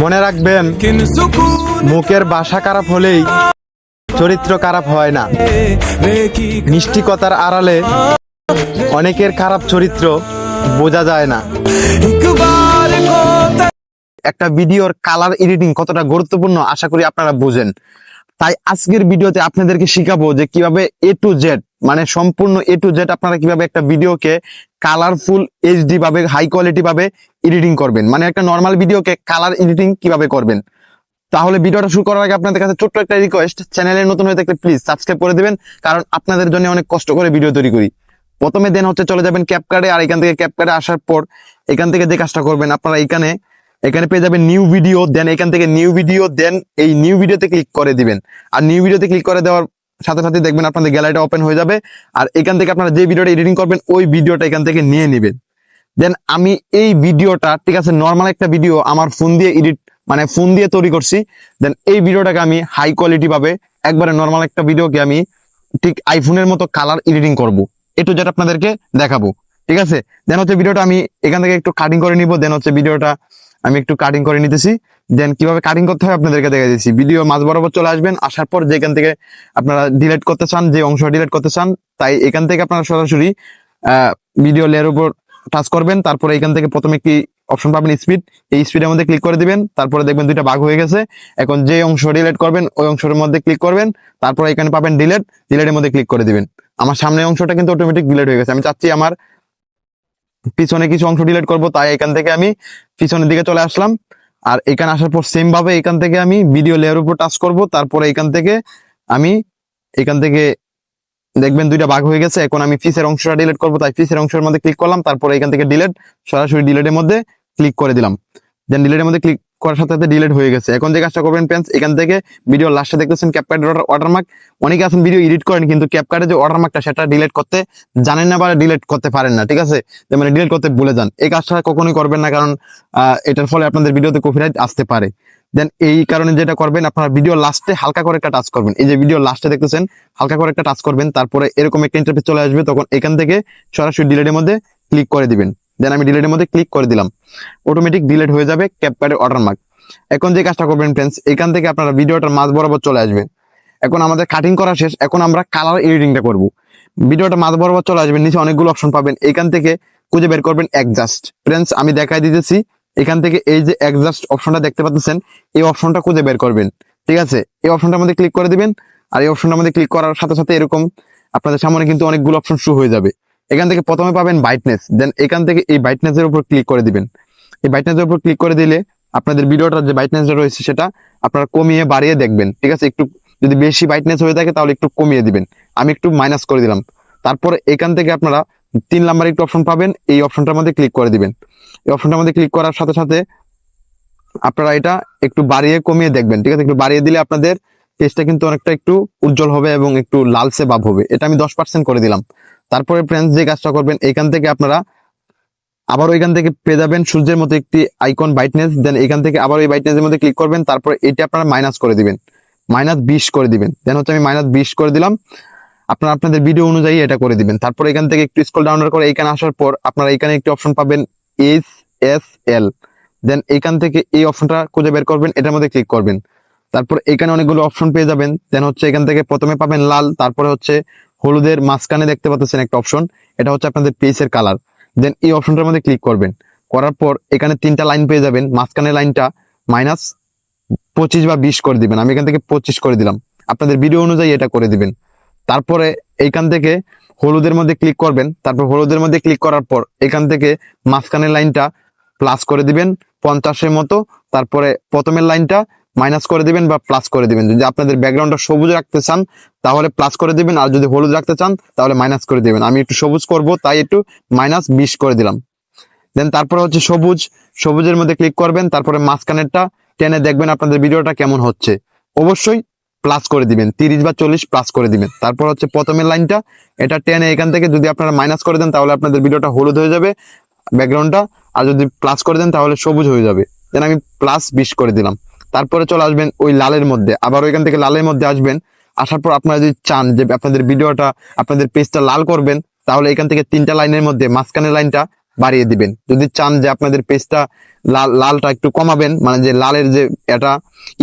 মনে রাখবেন, মুখের ভাষা খারাপ হলেই চরিত্র খারাপ হয় না। মিষ্টি কথার আড়ালে অনেকের খারাপ চরিত্র বোঝা যায় না। একটা ভিডিওর কালার এডিটিং কতটা গুরুত্বপূর্ণ আশা করি আপনারা বুঝেন। তাই আজকের ভিডিওতে আপনাদেরকে শিখাবো যে কিভাবে এ টু জেড, মানে সম্পূর্ণ এ টু জেড আপনারা কিভাবে একটা ভিডিওকে কালারফুল এইচডি ভাবে হাই কোয়ালিটি ভাবে এডিটিং করবেন, মানে একটা নর্মাল ভিডিওকে কালার এডিটিং কিভাবে করবেন। তাহলে ভিডিওটা শুরু করার আগে আপনাদের কাছে ছোট্ট একটা রিকোয়েস্ট, চ্যানেলে নতুন হয়ে থাকলে প্লিজ সাবস্ক্রাইব করে দিবেন, কারণ আপনাদের জন্য অনেক কষ্ট করে ভিডিও তৈরি করি। প্রথমে দেন হচ্ছে চলে যাবেন ক্যাপকাটে, আর এখান থেকে ক্যাপকাটে আসার পর এখান থেকে যে কাজটা করবেন আপনারা এখানে পেয়ে যাবেন নিউ ভিডিও। দেন এখান থেকে নিউ ভিডিও, দেন এই নিউ ভিডিওতে ক্লিক করে দিবেন। আর নিউ ভিডিওতে ক্লিক করে দেওয়ার সাথে সাথে দেখবেন আপনাদের গ্যালারিটা ওপেন হয়ে যাবে। আর এখান থেকে আপনারা যে ভিডিওটা এডিটিং করবেন ওই ভিডিওটা এখান থেকে নিয়ে নেবেন। দেন আমি এই ভিডিওটা, ঠিক আছে, নর্মাল একটা ভিডিও আমার ফোন দিয়ে তৈরি করছি। দেন এই ভিডিওটাকে আমি হাই কোয়ালিটি ভাবে একবারে নর্মাল একটা ভিডিওকে আমি ঠিক আইফোনের মতো কালার এডিটিং করব, একটু যেটা আপনাদেরকে দেখাবো, ঠিক আছে। দেন হচ্ছে ভিডিওটা আমি এখান থেকে একটু কাটিং করে নিব। দেন হচ্ছে ভিডিওটা আমি একটু কাটিং করে নিতেছি। দেন কিভাবে কাটিং করতে হয় আপনাদেরকে দেখা দিচ্ছি। ভিডিও মাঝ বরাবর চলে আসবেন, আসার পর যেখান থেকে আপনারা ডিলিট করতে চান, যে অংশ ডিলিট করতে চান, তাই এখান থেকে আপনারা সরাসরি ভিডিও লেয়ার উপর টাচ করবেন। তারপরে এখান থেকে প্রথমে একটি অপশন পাবেন স্পিড, এই স্পিডের মধ্যে ক্লিক করে দিবেন। তারপরে দেখবেন দুইটা ভাগ হয়ে গেছে। এখন যে অংশ ডিলিট করবেন ওই অংশের মধ্যে ক্লিক করবেন, তারপরে এখানে পাবেন ডিলিটের মধ্যে ক্লিক করে দিবেন। আমার সামনের অংশটা কিন্তু অটোমেটিক ডিলিট হয়ে গেছে। আমি চাচ্ছি আমার পিছনে কিছু অংশ ডিলিট করব, তাই এখান থেকে আমি পিছনের দিকে চলে আসলাম। আর এখানে আসার পর সেম ভাবে এখান থেকে আমি ভিডিও লেয়ার উপর টাচ করব। তারপরে এখান থেকে দেখবেন দুইটা ভাগ হয়ে গেছে। এখন আমি ফিসের অংশটা ডিলিট করবো, তাই ফিসের অংশের মধ্যে ক্লিক করলাম। তারপরে এখান থেকে সরাসরি ডিলিটের মধ্যে ক্লিক করে দিলাম। দেন ডিলিটের মধ্যে ক্লিক করার সাথে সাথে ডিলিট হয়ে গেছে। এখন যে কাজটা করবেন ফ্রেন্ডস, এখান থেকে ভিডিও লাস্টে দেখতেছেন ক্যাপকাট ওয়াটারমার্ক। অনেকে আছেন ভিডিও এডিট করেন কিন্তু ক্যাপকাটে যে ওয়াটারমার্কটা সেটা ডিলিট করতে জানেন না বা ডিলিট করতে পারেন না, ঠিক আছে, মানে ডিলিট করতে ভুলে যান। এই কাজটা কখনোই করবেন না, কারণ এটার ফলে আপনাদের ভিডিওতে কপিরাইট আসতে পারে। দেন এই কারণে যেটা করবেন, আপনারা ভিডিও লাস্টে হালকা করে একটা টাচ করবেন। এই যে ভিডিও লাস্টে দেখতেছেন হালকা করে একটা টাচ করবেন, তারপরে এরকম একটা ইন্টারফেস চলে আসবে। তখন এখান থেকে সরাসরি ডিলিটের মধ্যে ক্লিক করে দিবেন। দেন আমি ডিলিটের মধ্যে ক্লিক করে দিলাম, অটোমেটিক ডিলিট হয়ে যাবে ক্যাপকাটে ওয়াটারমার্ক। এখন যে কাজটা করবেন ফ্রেন্ডস, এখান থেকে আপনারা ভিডিওটার মাঝ বরাবর চলে আসবেন। এখন আমাদের কাটিং করা শেষ, এখন আমরা কালার এডিটিংটা করব। ভিডিওটা মাঝ বরাবর চলে আসবেন, নিচে অনেকগুলো অপশন পাবেন, এখান থেকে খুঁজে বের করবেন অ্যাডজাস্ট। ফ্রেন্ডস আমি দেখাই দিতেছি, এখান থেকে এই যে অ্যাডজাস্ট অপশনটা দেখতে পাচ্ছেন, এই অপশনটা খুঁজে বের করবেন, ঠিক আছে। এই অপশনটার মধ্যে ক্লিক করে দিবেন। আর এই অপশনটার মধ্যে ক্লিক করার সাথে সাথে এরকম আপনাদের সামনে কিন্তু অনেকগুলো অপশন শুরু হয়ে যাবে। এখান থেকে প্রথমে পাবেন ব্রাইটনেস। দেন এখান থেকে এই ব্রাইটনেসের উপর ক্লিক করে দিবেন। এই ব্রাইটনেসের উপর ক্লিক করে দিলে আপনাদের ভিডিওটার যে ব্রাইটনেসটা রয়েছে সেটা আপনারা কমিয়ে বাড়িয়ে দেখবেন, ঠিক আছে। একটু যদি বেশি ব্রাইটনেস হয়ে থাকে তাহলে একটু কমিয়ে দিবেন, আমি একটু মাইনাস করে দিলাম। তারপরে এখান থেকে আপনারা 3 নাম্বার একটু অপশন পাবেন, এই অপশনটার মধ্যে ক্লিক করে দিবেন। এই অপশনটার মধ্যে ক্লিক করার সাথে সাথে আপনারা এটা একটু বাড়িয়ে কমিয়ে দেখবেন, ঠিক আছে। একটু বাড়িয়ে দিলে আপনাদের পেজটা কিন্তু অনেকটা একটু উজ্জ্বল হবে এবং একটু লালচে ভাব হবে। এটা আমি 10% করে দিলাম। তারপরে ফ্রেন্ডস যে কাজটা করবেন, এখান থেকে আপনারা আবার ওইখান থেকে পেয়ে যাবেন সূর্যের মতো একটি আইকন ব্রাইটনেস। দেন এখান থেকে আবার ওই ব্রাইটনেসের মধ্যে ক্লিক করবেন। তারপর এটা আপনারা মাইনাস করে দিবেন, -20 করে দিবেন। দেন হচ্ছে আমি -20 করে দিলাম। আপনারা আপনাদের ভিডিও অনুযায়ী এটা করে দিবেন। তারপর এখান থেকে একটু স্ক্রল ডাউন করে এখানে আসার পর আপনারা এখানে একটি অপশন পাবেন HSL। দেন এখান থেকে এই অপশনটা খুঁজে বের করবেন, এটার মধ্যে ক্লিক করবেন। তারপর এখানে অনেকগুলো অপশন পেয়ে যাবেন। দেন হচ্ছে এখান থেকে প্রথমে পাবেন লাল, তারপরে হচ্ছে হলুদের মাঝখানে দেখতে পাচ্ছেন একটা অপশন, এটা হচ্ছে আপনাদের পেজের কালার। দেন এই অপশনটার মধ্যে ক্লিক করবেন, করার পর এখানে 3টা লাইন পেয়ে যাবেন। মাঝখানে লাইনটা -25 বা 20 করে দিবেন, আমি এখান থেকে 25 করে দিলাম। আপনাদের ভিডিও অনুযায়ী এটা করে দিবেন। তারপরে এইখান থেকে হলুদের মধ্যে ক্লিক করবেন। তারপর হলুদের মধ্যে ক্লিক করার পর এখান থেকে মাঝখানের লাইনটা প্লাস করে দিবেন 50-এর মতো। তারপরে প্রথমের লাইনটা মাইনাস করে দিবেন বা প্লাস করে দিবেন। যদি আপনাদের ব্যাকগ্রাউন্ডটা সবুজ রাখতে চান তাহলে প্লাস করে দিবেন, আর যদি হলুদ রাখতে চান তাহলে মাইনাস করে দিবেন। আমি একটু সবুজ করব, তাই একটু -20 করে দিলাম। দেন তারপরে হচ্ছে সবুজের মধ্যে ক্লিক করবেন। তারপরে মাঝখানেরটা টেনে দেখবেন আপনাদের ভিডিওটা কেমন হচ্ছে। অবশ্যই প্লাস করে দিবেন, 30 বা 40 প্লাস করে দিবেন। তারপর হচ্ছে প্রথমের লাইনটা এটা টেনে এখান থেকে যদি আপনারা মাইনাস করে দেন তাহলে আপনাদের ভিডিওটা হলুদ হয়ে যাবে ব্যাকগ্রাউন্ডটা, আর যদি প্লাস করে দেন তাহলে সবুজ হয়ে যাবে। দেন আমি +20 করে দিলাম। তারপরে চলে আসবেন ওই লালের মধ্যে, আবার ওইখান থেকে লালের মধ্যে আসবেন। আসার পর আপনারা যদি চান যে আপনাদের ভিডিওটা আপনাদের পেজটা লাল করবেন তাহলে এখান থেকে 3টা লাইনের মধ্যে মাঝখানের লাইনটা বাড়িয়ে দিবেন। যদি চান যে আপনাদের পেজটা লালটা একটু কমাবেন, মানে যে লালের যে এটা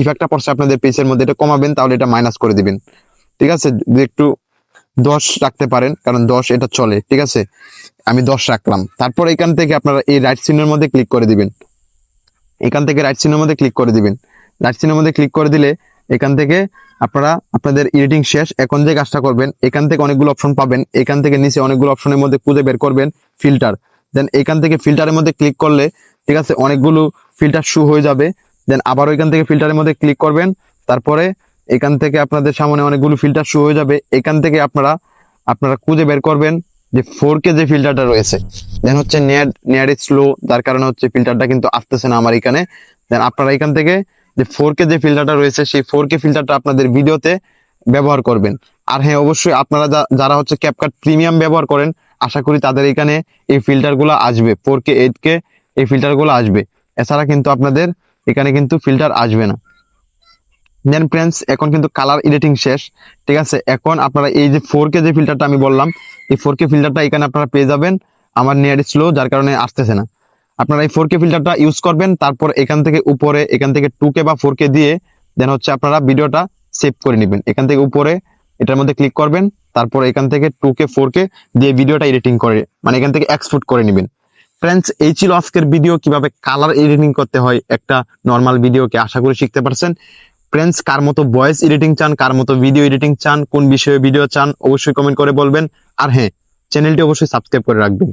ইফেক্টটা পড়ছে আপনাদের পেজের মধ্যে এটা কমাবেন, তাহলে এটা মাইনাস করে দিবেন। ঠিক আছে, যদি একটু 10 রাখতে পারেন, কারণ 10 এটা চলে। ঠিক আছে, আমি 10 রাখলাম। তারপর এখান থেকে আপনারা এই রাইট চিহ্নের মধ্যে ক্লিক করে দিবেন। এখান থেকে রাইট চিহ্নের মধ্যে ক্লিক করে দিবেন। রাইট চিহ্নের মধ্যে ক্লিক করে দিলে এখান থেকে আপনারা আপনাদের এডিটিং শেষ। এখন যে কাজটা করবেন, এখান থেকে অনেকগুলো অপশন পাবেন, এখান থেকে নিচে অনেকগুলো অপশনের মধ্যে খুঁজে বের করবেন ফিল্টার। দেন এখান থেকে ফিল্টারের মধ্যে ক্লিক করলে ঠিক আছে অনেকগুলো ফিল্টার শো হয়ে যাবে। দেন আবারও এখান থেকে ফিল্টারের মধ্যে ক্লিক করবেন। তারপরে এখান থেকে আপনাদের সামনে অনেকগুলো ফিল্টার শো হয়ে যাবে। এখান থেকে আপনারা খুঁজে বের করবেন যে 4K যে ফিল্টারটা রয়েছে। দেন হচ্ছে নেট স্লো, যার কারণে হচ্ছে ফিল্টারটা কিন্তু আসতেছে না আমার এখানে। দেন আপনারা এখান থেকে যে 4K যে ফিল্টারটা রয়েছে সেই 4K ফিল্টারটা আপনাদের ভিডিওতে ব্যবহার করবেন। আর হ্যাঁ, অবশ্যই আপনারা যারা হচ্ছে ক্যাপকাট প্রিমিয়াম ব্যবহার করেন, আশা করি তাদের এখানে এই ফিল্টারগুলো আসবে, 4K 8K এই ফিল্টারগুলো আসবে। এছাড়া কিন্তু আপনাদের এখানে কিন্তু ফিল্টার আসবে না। দেন ফ্রেন্ডস, এখন কিন্তু কালার এডিটিং শেষ। ঠিক আছে, এখন আপনারা এই যে 4K যে ফিল্টারটা আমি বললাম, এই 4K ফিল্টারটা এখানে আপনারা পেয়ে যাবেন। আমার নেট স্লো, যার কারণে আসতেছে না। আপনারা এই 4K ফিল্টারটা ইউজ করবেন। তারপর এখান থেকে উপরে এখান থেকে 2K বা 4K দিয়ে দেন হচ্ছে আপনারা ভিডিওটা সেভ করে নেবেন। এখান থেকে উপরে এটার মধ্যে ক্লিক করবেন। তারপর এখান থেকে 2K 4K দিয়ে ভিডিওটা এডিটিং করে, মানে এখান থেকে এক্সপোর্ট করে নেবেন। ফ্রেন্ডস, এই ছিল আজকের ভিডিও, কিভাবে কালার এডিটিং করতে হয় একটা নর্মাল ভিডিওকে। আশা করি শিখতে পারছেন। ফ্রেন্ডস, কার মতো ভয়েস এডিটিং চান, কার মতো ভিডিও এডিটিং চান, কোন বিষয়ে ভিডিও চান, অবশ্যই কমেন্ট করে বলবেন। আর হ্যাঁ, চ্যানেলটি অবশ্যই সাবস্ক্রাইব করে রাখবেন।